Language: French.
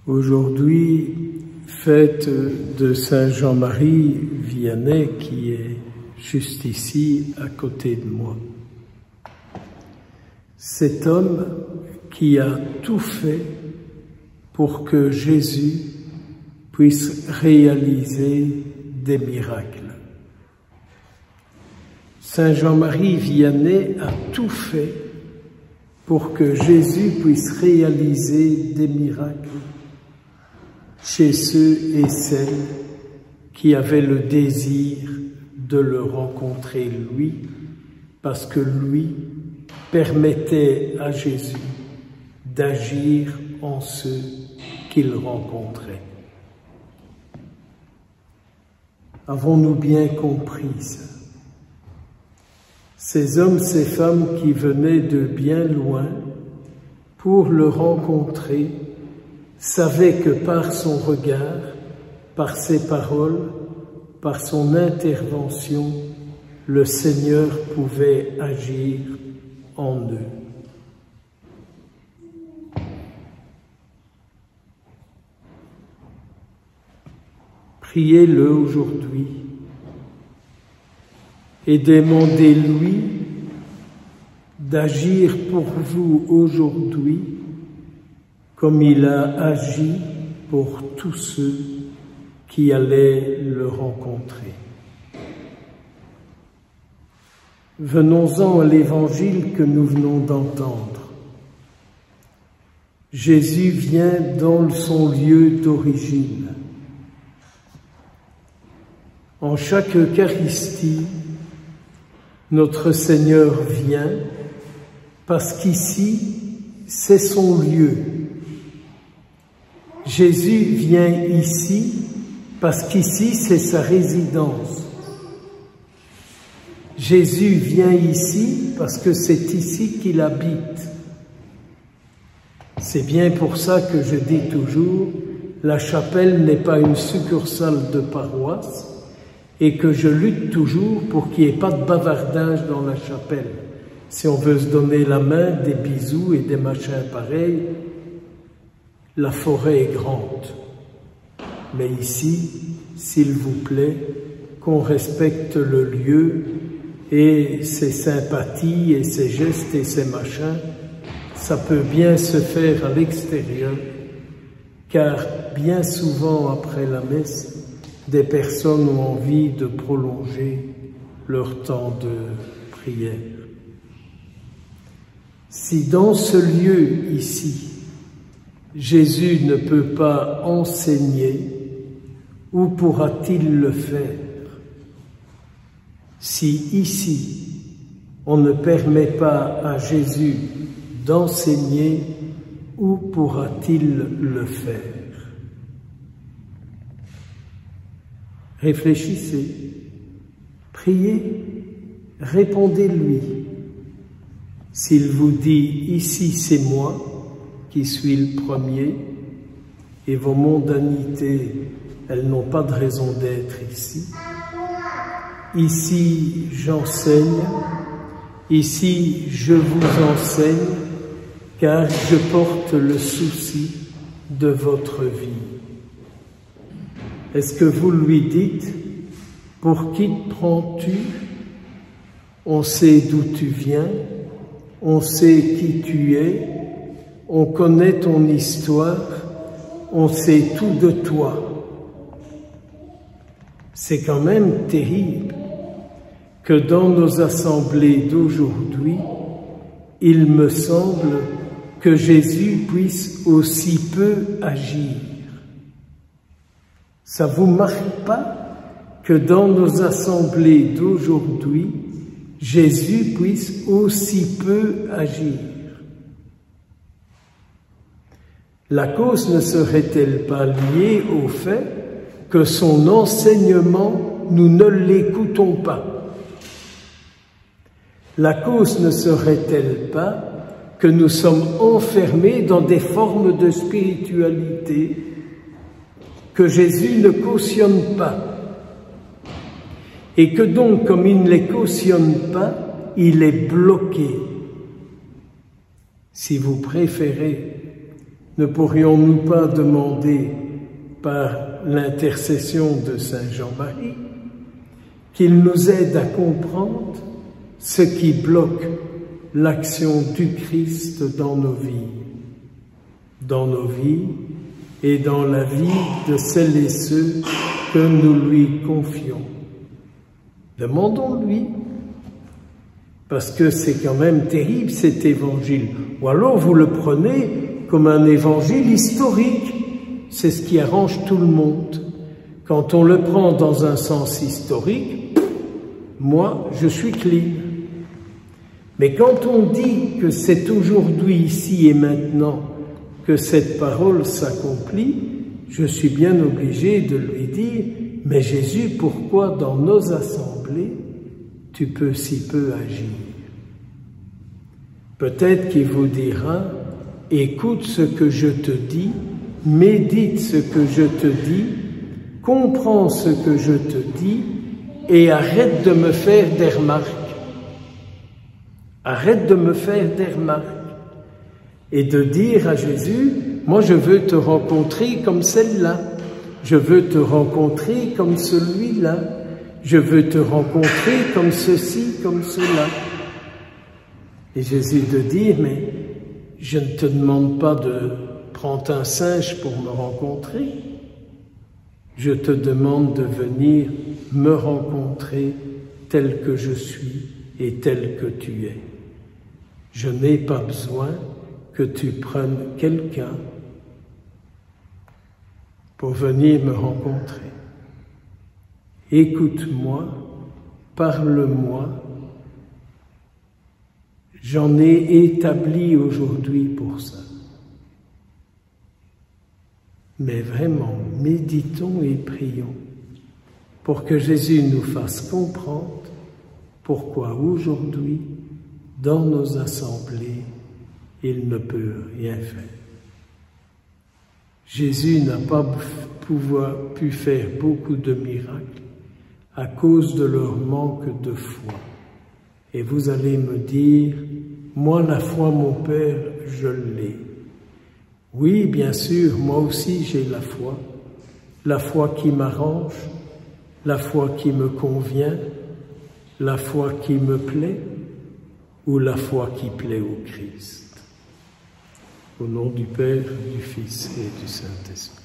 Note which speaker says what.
Speaker 1: Aujourd'hui, fête de Saint Jean-Marie Vianney qui est juste ici à côté de moi. Cet homme qui a tout fait pour que Jésus puisse réaliser des miracles. Saint Jean-Marie Vianney a tout fait pour que Jésus puisse réaliser des miracles chez ceux et celles qui avaient le désir de le rencontrer lui, parce que lui permettait à Jésus d'agir en ceux qu'il rencontrait. Avons-nous bien compris ça? Ces hommes, ces femmes qui venaient de bien loin pour le rencontrer, savaient que par son regard, par ses paroles, par son intervention, le Seigneur pouvait agir en eux. Priez-le aujourd'hui et demandez-lui d'agir pour vous aujourd'hui comme il a agi pour tous ceux qui allaient le rencontrer. Venons-en à l'évangile que nous venons d'entendre. Jésus vient dans son lieu d'origine. En chaque Eucharistie, notre Seigneur vient parce qu'ici, c'est son lieu. Jésus vient ici parce qu'ici, c'est sa résidence. Jésus vient ici parce que c'est ici qu'il habite. C'est bien pour ça que je dis toujours, la chapelle n'est pas une succursale de paroisse et que je lutte toujours pour qu'il n'y ait pas de bavardage dans la chapelle. Si on veut se donner la main, des bisous et des machins pareils, la forêt est grande. Mais ici, s'il vous plaît, qu'on respecte le lieu et ses sympathies et ses gestes et ses machins, ça peut bien se faire à l'extérieur, car bien souvent après la messe, des personnes ont envie de prolonger leur temps de prière. Si dans ce lieu ici, Jésus ne peut pas enseigner, où pourra-t-il le faire? Si ici, on ne permet pas à Jésus d'enseigner, où pourra-t-il le faire? Réfléchissez, priez, répondez-lui. S'il vous dit « Ici, c'est moi », qui suis le premier, et vos mondanités, elles n'ont pas de raison d'être ici. Ici, j'enseigne, ici, je vous enseigne, car je porte le souci de votre vie. Est-ce que vous lui dites, pour qui te prends-tu? On sait d'où tu viens, on sait qui tu es, on connaît ton histoire, on sait tout de toi. C'est quand même terrible que dans nos assemblées d'aujourd'hui, il me semble que Jésus puisse aussi peu agir. Ça vous marque pas que dans nos assemblées d'aujourd'hui, Jésus puisse aussi peu agir? La cause ne serait-elle pas liée au fait que son enseignement, nous ne l'écoutons pas? La cause ne serait-elle pas que nous sommes enfermés dans des formes de spiritualité que Jésus ne cautionne pas? Et que donc, comme il ne les cautionne pas, il est bloqué. Si vous préférez, Ne pourrions-nous pas demander par l'intercession de Saint Jean-Marie qu'il nous aide à comprendre ce qui bloque l'action du Christ dans nos vies et dans la vie de celles et ceux que nous lui confions. Demandons-lui, parce que c'est quand même terrible cet évangile. Ou alors vous le prenez comme un évangile historique. C'est ce qui arrange tout le monde. Quand on le prend dans un sens historique, moi, je suis clean. Mais quand on dit que c'est aujourd'hui, ici et maintenant, que cette parole s'accomplit, je suis bien obligé de lui dire, mais Jésus, pourquoi dans nos assemblées, tu peux si peu agir? Peut-être qu'il vous dira, écoute ce que je te dis, médite ce que je te dis, comprends ce que je te dis et arrête de me faire des remarques. Arrête de me faire des remarques. Et de dire à Jésus, moi je veux te rencontrer comme celle-là, je veux te rencontrer comme celui-là, je veux te rencontrer comme ceci, comme cela. Et Jésus de dire, mais je ne te demande pas de prendre un singe pour me rencontrer, je te demande de venir me rencontrer tel que je suis et tel que tu es. Je n'ai pas besoin que tu prennes quelqu'un pour venir me rencontrer. Écoute-moi, parle-moi. J'en ai établi aujourd'hui pour ça. Mais vraiment, méditons et prions pour que Jésus nous fasse comprendre pourquoi aujourd'hui, dans nos assemblées, il ne peut rien faire. Jésus n'a pas pu faire beaucoup de miracles à cause de leur manque de foi. Et vous allez me dire, moi la foi, mon Père, je l'ai. Oui, bien sûr, moi aussi j'ai la foi qui m'arrange, la foi qui me convient, la foi qui me plaît, ou la foi qui plaît au Christ. Au nom du Père, du Fils et du Saint-Esprit.